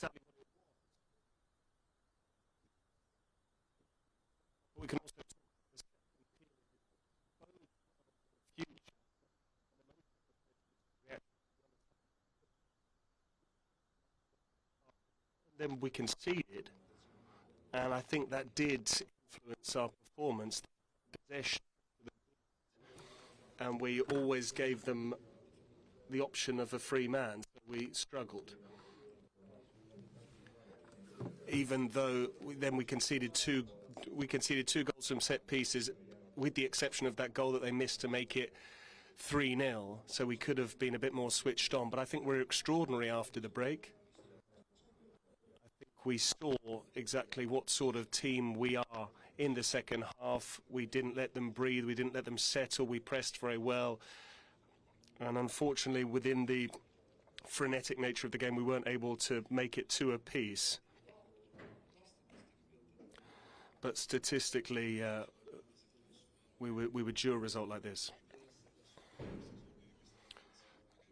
exactly what it was. We can also talk about the second period, only for the future. Then we conceded, and I think that did influence our performance. Possession, and we always gave them the option of a free man, so we struggled. Even though we conceded two goals from set pieces, with the exception of that goal that they missed to make it 3-0, so we could have been a bit more switched on. But I think we're extraordinary after the break. I think we saw exactly what sort of team we are in the second half. We didn't let them breathe, we didn't let them settle, we pressed very well. And unfortunately, within the frenetic nature of the game, we weren't able to make it two apiece. But statistically, we would due a result like this.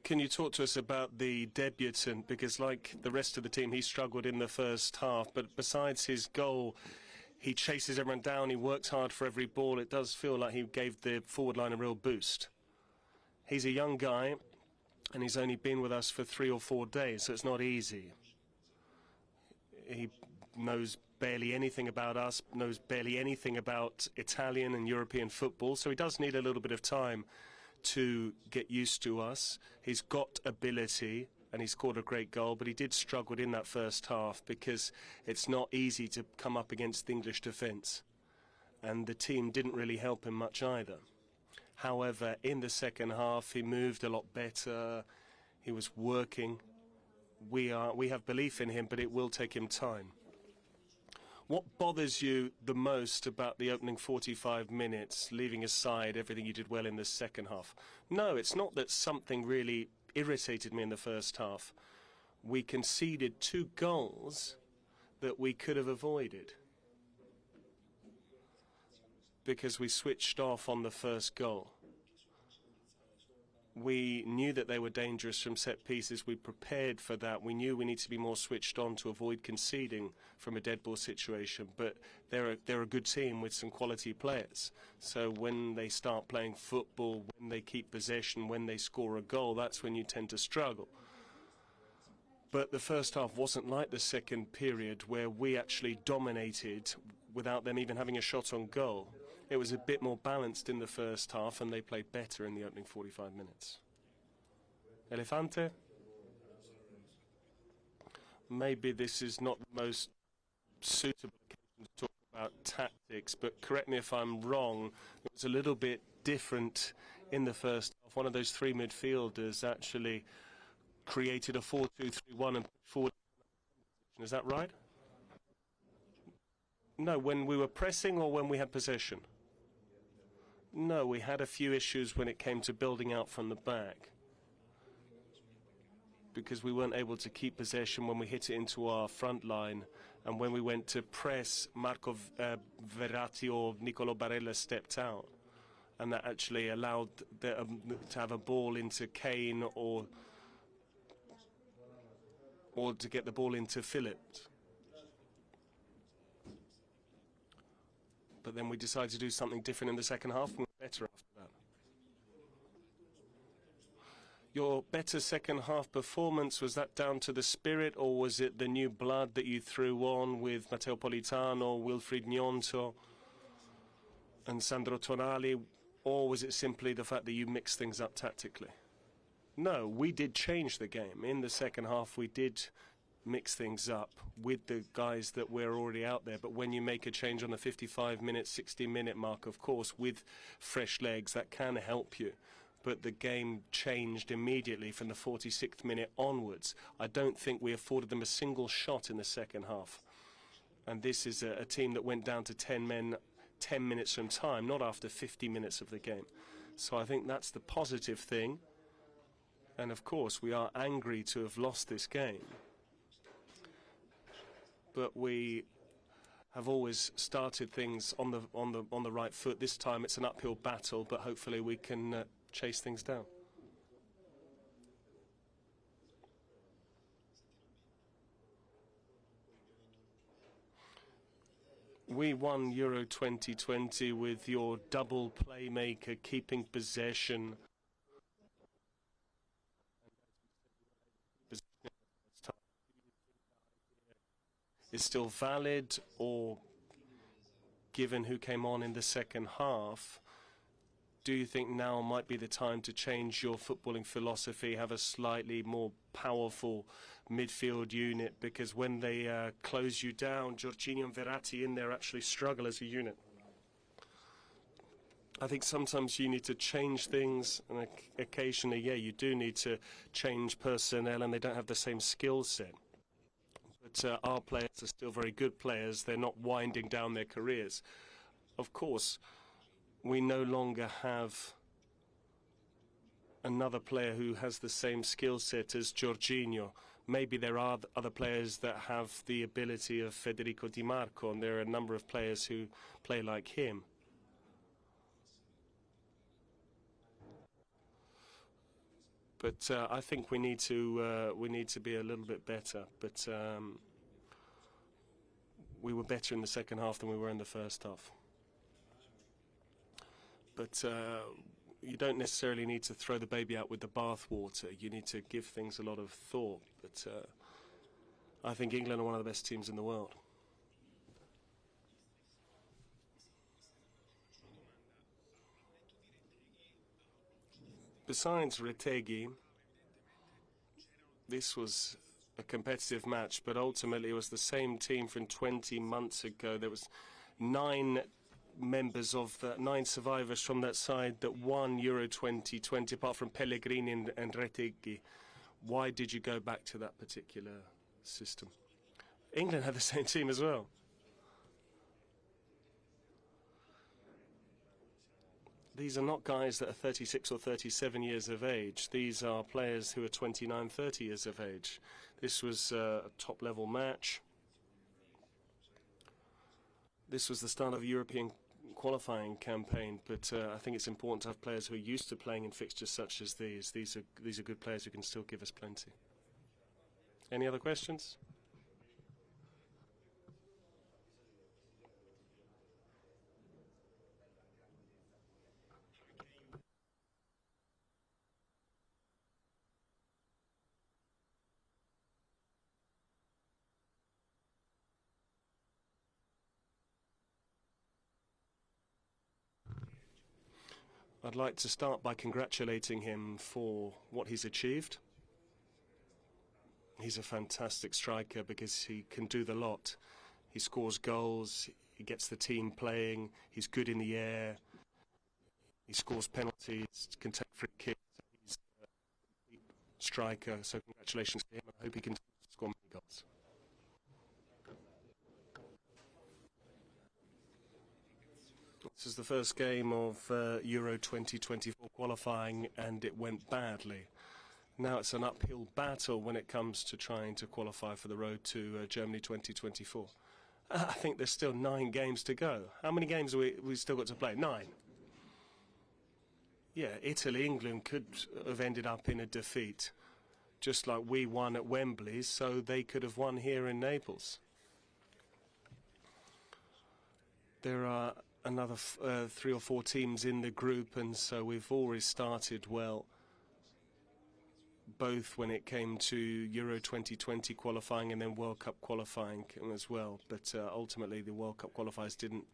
Can you talk to us about the debutant? Because like the rest of the team, he struggled in the first half. But besides his goal, he chases everyone down. He works hard for every ball. It does feel like he gave the forward line a real boost. He's a young guy, and he's only been with us for 3 or 4 days, so it's not easy. He knows barely anything about us, knows barely anything about Italian and European football, so he does need a little bit of time to get used to us. He's got ability, and he scored a great goal, but he did struggle in that first half because it's not easy to come up against the English defence, and the team didn't really help him much either. However, in the second half, he moved a lot better. He was working. We have belief in him, but it will take him time. What bothers you the most about the opening 45 minutes, leaving aside everything you did well in the second half? No, it's not that something really irritated me in the first half. We conceded 2 goals that we could have avoided, because we switched off on the first goal. We knew that they were dangerous from set pieces. We prepared for that. We knew we need to be more switched on to avoid conceding from a dead ball situation. But they're a good team with some quality players. So when they start playing football, when they keep possession, when they score a goal, that's when you tend to struggle. But the first half wasn't like the second period, where we actually dominated without them even having a shot on goal. It was a bit more balanced in the first half, and they played better in the opening 45 minutes. Elefante? Maybe this is not the most suitable occasion to talk about tactics, but correct me if I'm wrong, it was a little bit different in the first half. One of those 3 midfielders actually created a 4-2-3-1 and put forward. Is that right? No, when we were pressing or when we had possession? No, we had a few issues when it came to building out from the back, because we weren't able to keep possession when we hit it into our front line, and when we went to press, Marco Verratti or Nicolo Barella stepped out, and that actually allowed to have a ball into Kane or to get the ball into Phillips. But then we decided to do something different in the second half, and we were better after that. Your better second half performance, was that down to the spirit, or was it the new blood that you threw on with Matteo Politano, Wilfried Gnonto and Sandro Tonali, or was it simply the fact that you mixed things up tactically? No, we did change the game. In the second half, we did mix things up with the guys that were already out there. But when you make a change on the 55-minute, 60-minute mark, of course, with fresh legs, that can help you. But the game changed immediately from the 46th minute onwards. I don't think we afforded them a single shot in the second half. And this is a team that went down to 10 men 10 minutes from time, not after 50 minutes of the game. So I think that's the positive thing. And of course, we are angry to have lost this game. But we have always started things on the right foot. This time it's an uphill battle, but hopefully we can chase things down. We won Euro 2020 with your double playmaker, keeping possession. Is still valid, or given who came on in the second half, do you think now might be the time to change your footballing philosophy, have a slightly more powerful midfield unit? Because when they close you down, Jorginho and Verratti in there actually struggle as a unit. I think sometimes you need to change things, and occasionally, yeah, you do need to change personnel, and they don't have the same skill set. But our players are still very good players. They're not winding down their careers. Of course, we no longer have another player who has the same skill set as Jorginho. Maybe there are other players that have the ability of Federico Di Marco, and there are a number of players who play like him. But I think we need to be a little bit better. But we were better in the second half than we were in the first half. But you don't necessarily need to throw the baby out with the bathwater. You need to give things a lot of thought. But I think England are one of the best teams in the world. Besides Retegui, this was a competitive match, but ultimately it was the same team from 20 months ago. There was 9 members of the 9 survivors from that side that won Euro 2020, apart from Pellegrini and Retegui. Why did you go back to that particular system? England had the same team as well. These are not guys that are 36 or 37 years of age. These are players who are 29, 30 years of age. This was a top-level match. This was the start of a European qualifying campaign, but I think it's important to have players who are used to playing in fixtures such as these. These are good players who can still give us plenty. Any other questions? I'd like to start by congratulating him for what he's achieved. He's a fantastic striker because he can do the lot. He scores goals, he gets the team playing, he's good in the air, he scores penalties, can take free kicks. He's a striker, so congratulations to him. I hope he can score many goals. This is the first game of Euro 2024 qualifying, and it went badly. Now it's an uphill battle when it comes to trying to qualify for the road to Germany 2024. I think there's still 9 games to go. How many games have we still got to play? 9. Yeah, Italy, England could have ended up in a defeat, just like we won at Wembley, so they could have won here in Naples. There are another 3 or 4 teams in the group, and so we've already started well, both when it came to Euro 2020 qualifying and then World Cup qualifying as well. But ultimately the World Cup qualifiers didn't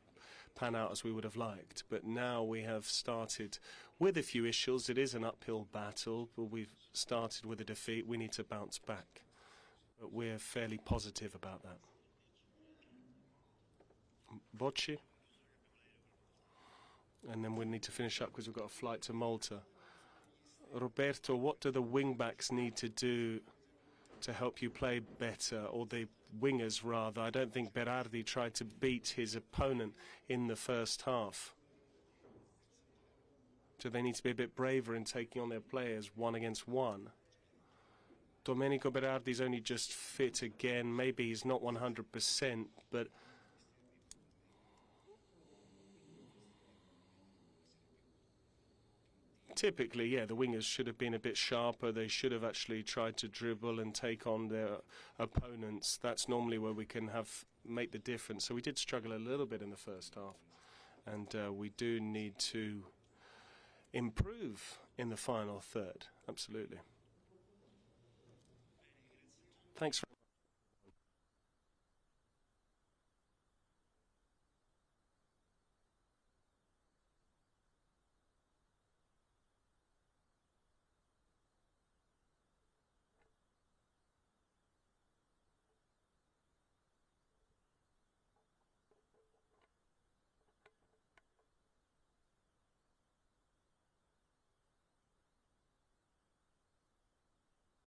pan out as we would have liked. But now we have started with a few issues. It is an uphill battle, but we've started with a defeat. We need to bounce back. But we're fairly positive about that. Bocci? And then we need to finish up because we've got a flight to Malta. Roberto, what do the wing-backs need to do to help you play better, or the wingers rather? I don't think Berardi tried to beat his opponent in the first half. Do they need to be a bit braver in taking on their players 1 against 1? Domenico Berardi's only just fit again. Maybe he's not 100%, but typically, yeah, the wingers should have been a bit sharper. They should have actually tried to dribble and take on their opponents. That's normally where we can have make the difference. So we did struggle a little bit in the first half, and we do need to improve in the final third. Absolutely. Thanks.